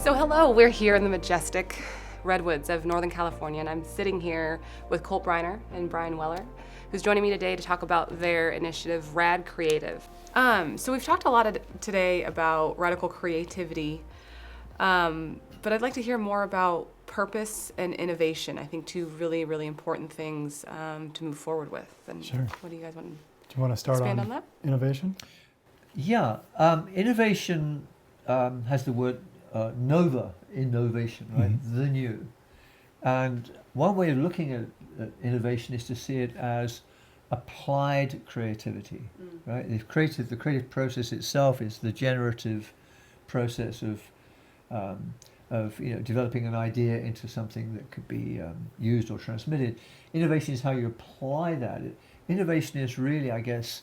So hello, we're here in the majestic redwoods of Northern California, and I'm sitting here with Colt Briner and Brian Weller, who's joining me today to talk about their initiative, Rad Creative. So we've talked a lot today about radical creativity, but I'd like to hear more about purpose and innovation. I think two really, really important things to move forward with. And Sure. what do you guys want to Do you want to start expand on on that? innovation? Yeah, innovation has the word nova, innovation, right? The new. And one way of looking at innovation is to see it as applied creativity, right? The creative process itself is the generative process of developing an idea into something that could be used or transmitted. Innovation is how you apply that. Innovation is really, I guess,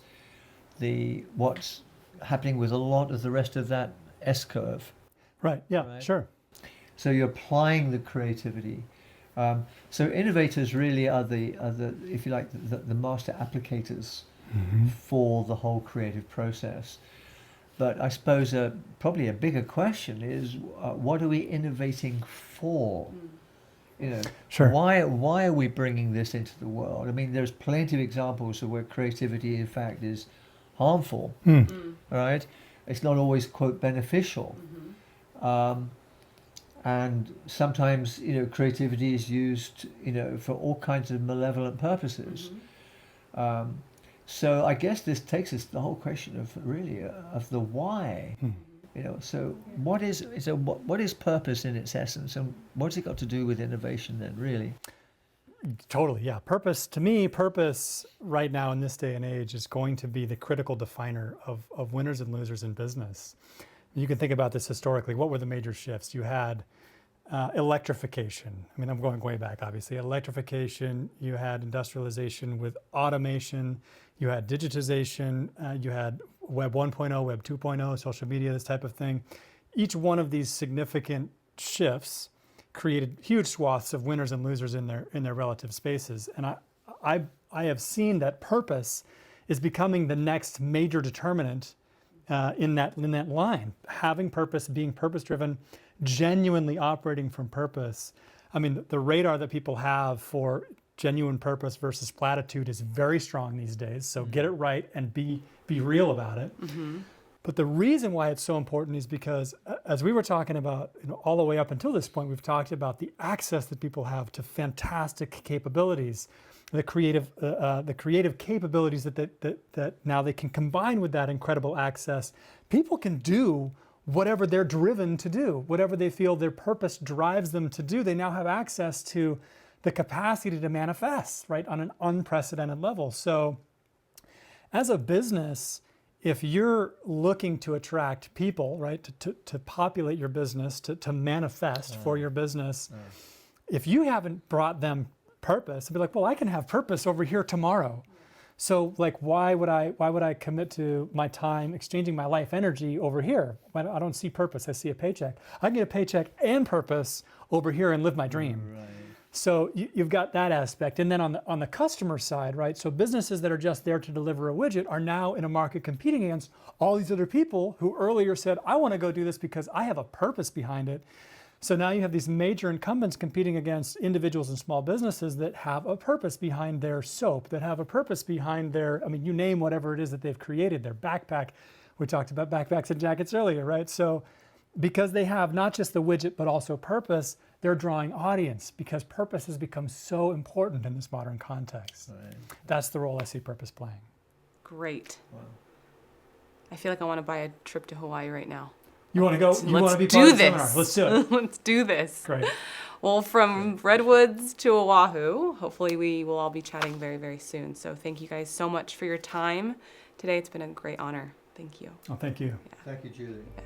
what's happening with a lot of the rest of that S-curve. Right, yeah, Right. sure. So you're applying the creativity. So innovators really are the if you like, the master applicators for the whole creative process. But I suppose probably a bigger question is, what are we innovating for? You know, Sure. why are we bringing this into the world? I mean, there's plenty of examples of where creativity, in fact, is harmful. All right, it's not always, quote, beneficial. And sometimes, creativity is used, for all kinds of malevolent purposes. So I guess this takes us to the whole question of really of the why. So what is purpose in its essence, and what's it got to do with innovation then, really? Totally, yeah. Purpose, to me, purpose right now in this day and age is going to be the critical definer of winners and losers in business. You can think about this historically. What were the major shifts? You had electrification. I mean, I'm going way back, obviously. Electrification, you had industrialization with automation, you had digitization, you had Web 1.0, Web 2.0, social media, this type of thing. Each one of these significant shifts created huge swaths of winners and losers in their relative spaces. And I have seen that purpose is becoming the next major determinant in that line. Having purpose, being purpose-driven, genuinely operating from purpose. I mean, the radar that people have for genuine purpose versus platitude is very strong these days. So get it right and be real about it. But the reason why it's so important is because, as we were talking about, all the way up until this point, we've talked about the access that people have to fantastic capabilities, the creative capabilities that now they can combine with that incredible access. People can do whatever they're driven to do, whatever they feel their purpose drives them to do. They now have access to the capacity to manifest, right, on an unprecedented level. So as a business, if you're looking to attract people, right, to populate your business, to manifest for your business, if you haven't brought them purpose, they'll be like, well, I can have purpose over here tomorrow. So like, why would I commit to my time exchanging my life energy over here? I don't see purpose, I see a paycheck. I can get a paycheck and purpose over here and live my dream. Right. So you've got that aspect. And then on the customer side, right? So businesses that are just there to deliver a widget are now in a market competing against all these other people who earlier said, I want to go do this because I have a purpose behind it. So now you have these major incumbents competing against individuals and small businesses that have a purpose behind their soap, that have a purpose behind their, you name whatever it is that they've created, their backpack. We talked about backpacks and jackets earlier, right? So because they have not just the widget, but also purpose, they're drawing audience because purpose has become so important in this modern context. Right. That's the role I see purpose playing. Great. Wow. I feel like I want to buy a trip to Hawaii right now. You want to go? You want to be part of the seminar? Let's do it. Let's do this. Great. Well, from Redwoods to Oahu, hopefully we will all be chatting very, very soon. So thank you guys so much for your time today. It's been a great honor. Thank you. Oh, thank you. Yeah. Thank you, Julie. Yeah.